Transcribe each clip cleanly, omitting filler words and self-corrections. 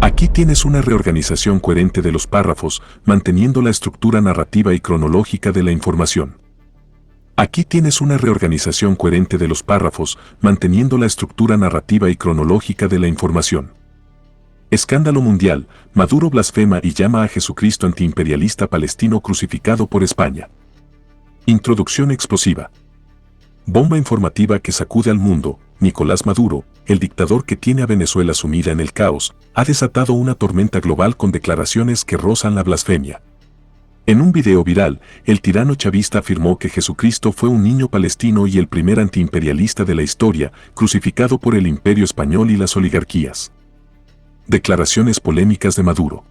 Aquí tienes una reorganización coherente de los párrafos, manteniendo la estructura narrativa y cronológica de la información. Aquí tienes una reorganización coherente de los párrafos, manteniendo la estructura narrativa y cronológica de la información. Escándalo mundial, Maduro blasfema y llama a Jesucristo antiimperialista palestino crucificado por España. Introducción explosiva. Bomba informativa que sacude al mundo. Nicolás Maduro, el dictador que tiene a Venezuela sumida en el caos, ha desatado una tormenta global con declaraciones que rozan la blasfemia. En un video viral, el tirano chavista afirmó que Jesucristo fue un niño palestino y el primer antiimperialista de la historia, crucificado por el imperio español y las oligarquías. Declaraciones polémicas de Maduro.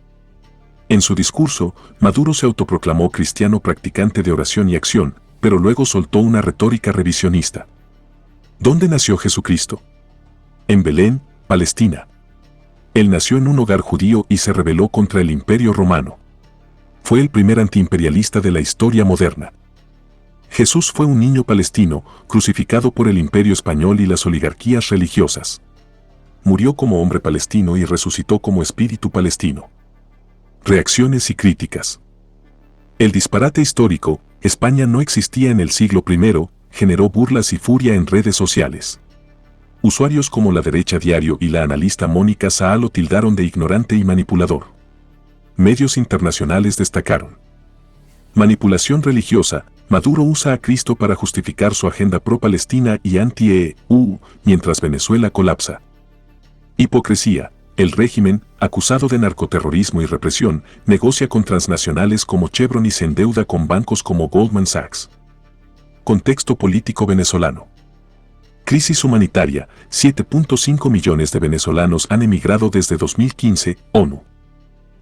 En su discurso, Maduro se autoproclamó cristiano practicante de oración y acción, pero luego soltó una retórica revisionista. ¿Dónde nació Jesucristo? En Belén, Palestina. Él nació en un hogar judío y se rebeló contra el Imperio Romano. Fue el primer antiimperialista de la historia moderna. Jesús fue un niño palestino, crucificado por el Imperio Español y las oligarquías religiosas. Murió como hombre palestino y resucitó como espíritu palestino. Reacciones y críticas. El disparate histórico, España no existía en el siglo I, generó burlas y furia en redes sociales. Usuarios como La Derecha Diario y la analista Mónica Saá lo tildaron de ignorante y manipulador. Medios internacionales destacaron. Manipulación religiosa, Maduro usa a Cristo para justificar su agenda pro-palestina y anti-EU, mientras Venezuela colapsa. Hipocresía, el régimen, acusado de narcoterrorismo y represión, negocia con transnacionales como Chevron y se endeuda con bancos como Goldman Sachs. Contexto político venezolano. Crisis humanitaria, 7.5 millones de venezolanos han emigrado desde 2015, ONU.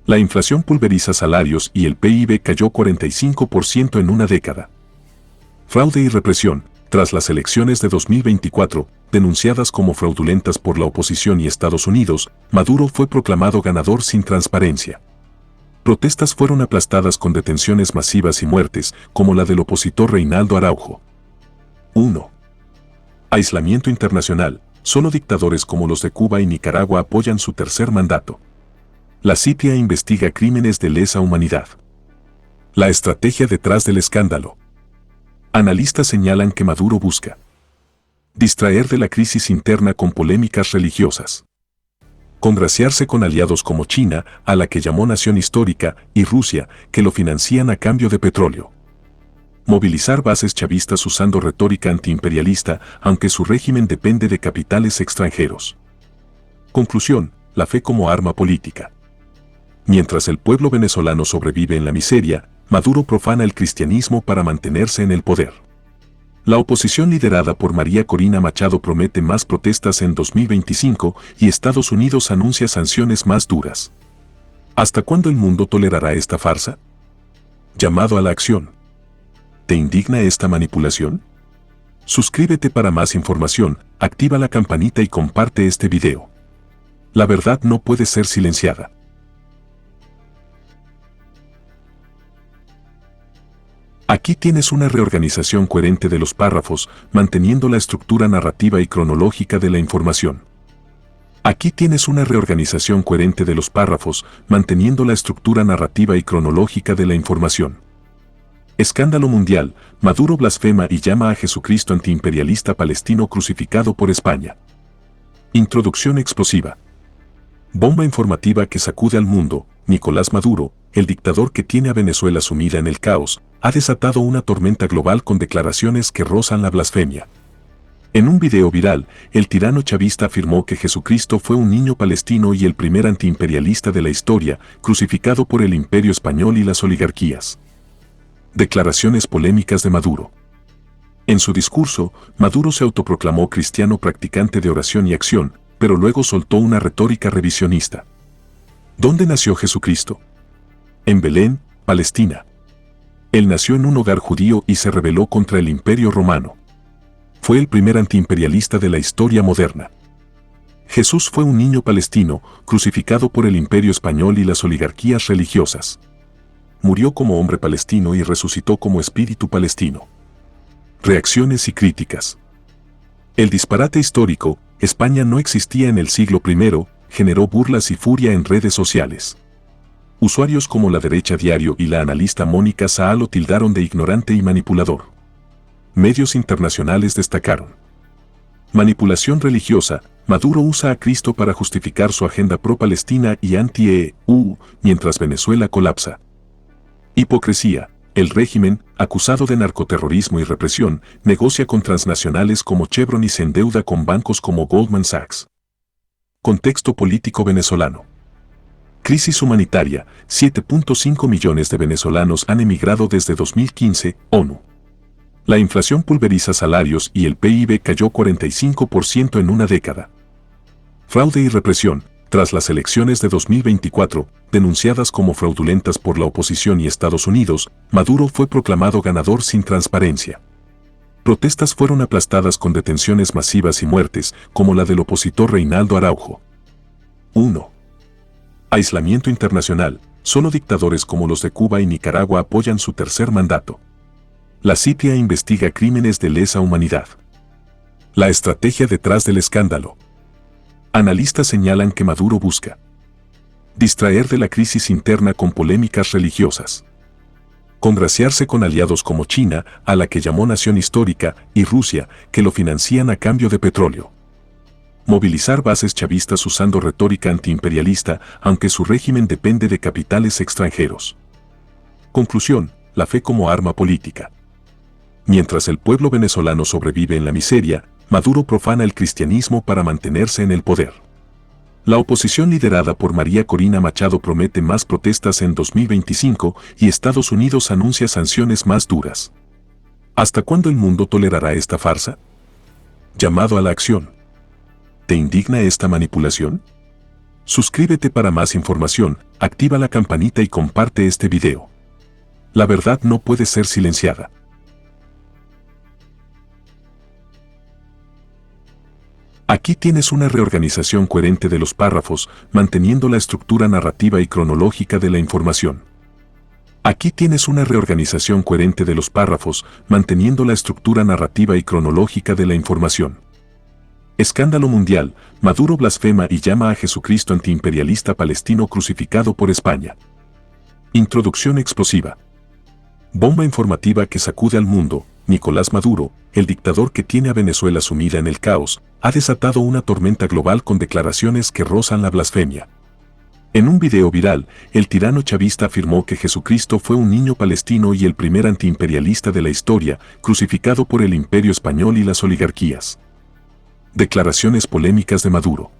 La inflación pulveriza salarios y el PIB cayó 45% en una década. Fraude y represión, tras las elecciones de 2024, denunciadas como fraudulentas por la oposición y Estados Unidos, Maduro fue proclamado ganador sin transparencia. Protestas fueron aplastadas con detenciones masivas y muertes, como la del opositor Reinaldo Araujo. 1. Aislamiento internacional. Solo dictadores como los de Cuba y Nicaragua apoyan su tercer mandato. La CIPIA investiga crímenes de lesa humanidad. La estrategia detrás del escándalo. Analistas señalan que Maduro busca distraer de la crisis interna con polémicas religiosas. Congraciarse con aliados como China, a la que llamó nación histórica, y Rusia, que lo financian a cambio de petróleo. Movilizar bases chavistas usando retórica antiimperialista, aunque su régimen depende de capitales extranjeros. Conclusión, la fe como arma política. Mientras el pueblo venezolano sobrevive en la miseria, Maduro profana el cristianismo para mantenerse en el poder. La oposición liderada por María Corina Machado promete más protestas en 2025 y Estados Unidos anuncia sanciones más duras. ¿Hasta cuándo el mundo tolerará esta farsa? Llamado a la acción. ¿Te indigna esta manipulación? Suscríbete para más información, activa la campanita y comparte este video. La verdad no puede ser silenciada. Aquí tienes una reorganización coherente de los párrafos, manteniendo la estructura narrativa y cronológica de la información. Aquí tienes una reorganización coherente de los párrafos, manteniendo la estructura narrativa y cronológica de la información. Escándalo mundial, Maduro blasfema y llama a Jesucristo antiimperialista palestino crucificado por España. Introducción explosiva. Bomba informativa que sacude al mundo, Nicolás Maduro, el dictador que tiene a Venezuela sumida en el caos, ha desatado una tormenta global con declaraciones que rozan la blasfemia. En un video viral, el tirano chavista afirmó que Jesucristo fue un niño palestino y el primer antiimperialista de la historia, crucificado por el Imperio Español y las oligarquías. Declaraciones polémicas de Maduro. En su discurso, Maduro se autoproclamó cristiano practicante de oración y acción, pero luego soltó una retórica revisionista. ¿Dónde nació Jesucristo? En Belén, Palestina. Él nació en un hogar judío y se rebeló contra el Imperio Romano. Fue el primer antiimperialista de la historia moderna. Jesús fue un niño palestino, crucificado por el Imperio Español y las oligarquías religiosas. Murió como hombre palestino y resucitó como espíritu palestino. Reacciones y críticas. El disparate histórico, España no existía en el siglo I, generó burlas y furia en redes sociales. Usuarios como La Derecha Diario y la analista Mónica Saá lo tildaron de ignorante y manipulador. Medios internacionales destacaron: manipulación religiosa, Maduro usa a Cristo para justificar su agenda pro-palestina y anti-EU, mientras Venezuela colapsa. Hipocresía, el régimen, acusado de narcoterrorismo y represión, negocia con transnacionales como Chevron y se endeuda con bancos como Goldman Sachs. Contexto político venezolano. Crisis humanitaria, 7.5 millones de venezolanos han emigrado desde 2015, ONU. La inflación pulveriza salarios y el PIB cayó 45% en una década. Fraude y represión, tras las elecciones de 2024, denunciadas como fraudulentas por la oposición y Estados Unidos, Maduro fue proclamado ganador sin transparencia. Protestas fueron aplastadas con detenciones masivas y muertes, como la del opositor Reinaldo Araujo. 1. Aislamiento internacional, solo dictadores como los de Cuba y Nicaragua apoyan su tercer mandato. La CIA investiga crímenes de lesa humanidad. La estrategia detrás del escándalo. Analistas señalan que Maduro busca distraer de la crisis interna con polémicas religiosas, congraciarse con aliados como China, a la que llamó nación histórica, y Rusia, que lo financian a cambio de petróleo. Movilizar bases chavistas usando retórica antiimperialista, aunque su régimen depende de capitales extranjeros. Conclusión: la fe como arma política. Mientras el pueblo venezolano sobrevive en la miseria, Maduro profana el cristianismo para mantenerse en el poder. La oposición liderada por María Corina Machado promete más protestas en 2025 y Estados Unidos anuncia sanciones más duras. ¿Hasta cuándo el mundo tolerará esta farsa? Llamado a la acción. ¿Te indigna esta manipulación? Suscríbete para más información, activa la campanita y comparte este video. La verdad no puede ser silenciada. Aquí tienes una reorganización coherente de los párrafos, manteniendo la estructura narrativa y cronológica de la información. Aquí tienes una reorganización coherente de los párrafos, manteniendo la estructura narrativa y cronológica de la información. Escándalo mundial, Maduro blasfema y llama a Jesucristo antiimperialista palestino crucificado por España. Introducción explosiva. Bomba informativa que sacude al mundo. Nicolás Maduro, el dictador que tiene a Venezuela sumida en el caos, ha desatado una tormenta global con declaraciones que rozan la blasfemia. En un video viral, el tirano chavista afirmó que Jesucristo fue un niño palestino y el primer antiimperialista de la historia, crucificado por el imperio español y las oligarquías. Declaraciones polémicas de Maduro.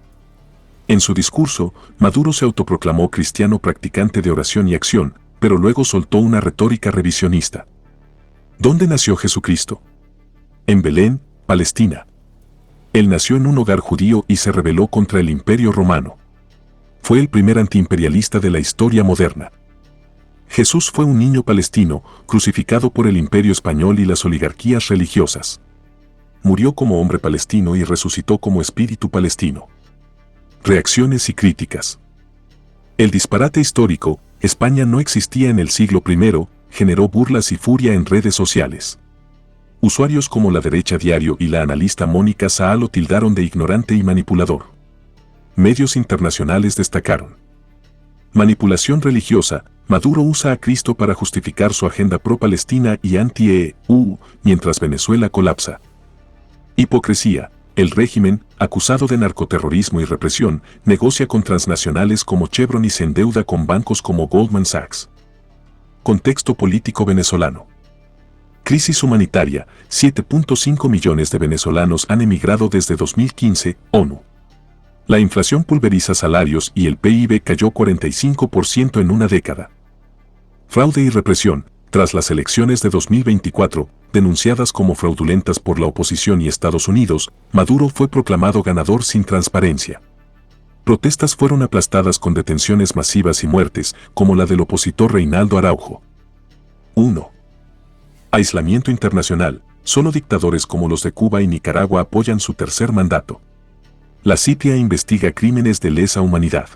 En su discurso, Maduro se autoproclamó cristiano practicante de oración y acción, pero luego soltó una retórica revisionista. ¿Dónde nació Jesucristo? En Belén, Palestina. Él nació en un hogar judío y se rebeló contra el Imperio Romano. Fue el primer antiimperialista de la historia moderna. Jesús fue un niño palestino, crucificado por el Imperio Español y las oligarquías religiosas. Murió como hombre palestino y resucitó como espíritu palestino. Reacciones y críticas. El disparate histórico, España no existía en el siglo I, generó burlas y furia en redes sociales. Usuarios como La Derecha Diario y la analista Mónica Saá lo tildaron de ignorante y manipulador. Medios internacionales destacaron: manipulación religiosa, Maduro usa a Cristo para justificar su agenda pro-palestina y anti-EU, mientras Venezuela colapsa. Hipocresía, el régimen, acusado de narcoterrorismo y represión, negocia con transnacionales como Chevron y se endeuda con bancos como Goldman Sachs. Contexto político venezolano. Crisis humanitaria, 7.5 millones de venezolanos han emigrado desde 2015, ONU. La inflación pulveriza salarios y el PIB cayó 45% en una década. Fraude y represión, tras las elecciones de 2024, denunciadas como fraudulentas por la oposición y Estados Unidos, Maduro fue proclamado ganador sin transparencia. Protestas fueron aplastadas con detenciones masivas y muertes, como la del opositor Reinaldo Araujo. 1. Aislamiento internacional, solo dictadores como los de Cuba y Nicaragua apoyan su tercer mandato. La CIA investiga crímenes de lesa humanidad.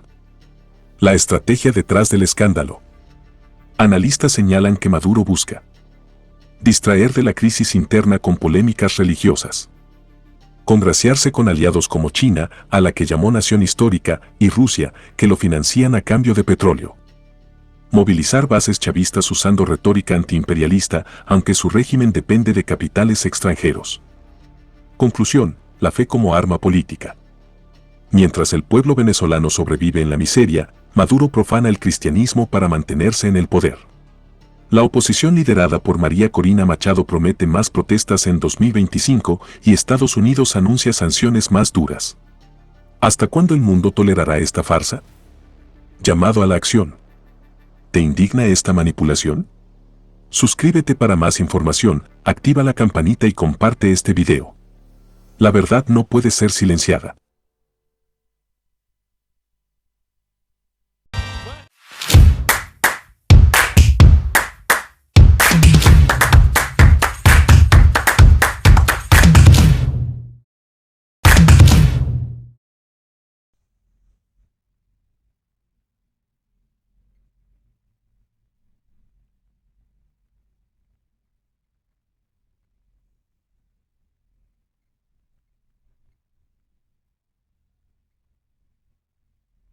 La estrategia detrás del escándalo. Analistas señalan que Maduro busca distraer de la crisis interna con polémicas religiosas, congraciarse con aliados como China, a la que llamó nación histórica, y Rusia, que lo financian a cambio de petróleo. Movilizar bases chavistas usando retórica antiimperialista, aunque su régimen depende de capitales extranjeros. Conclusión: la fe como arma política. Mientras el pueblo venezolano sobrevive en la miseria, Maduro profana el cristianismo para mantenerse en el poder. La oposición liderada por María Corina Machado promete más protestas en 2025 y Estados Unidos anuncia sanciones más duras. ¿Hasta cuándo el mundo tolerará esta farsa? Llamado a la acción. ¿Te indigna esta manipulación? Suscríbete para más información, activa la campanita y comparte este video. La verdad no puede ser silenciada.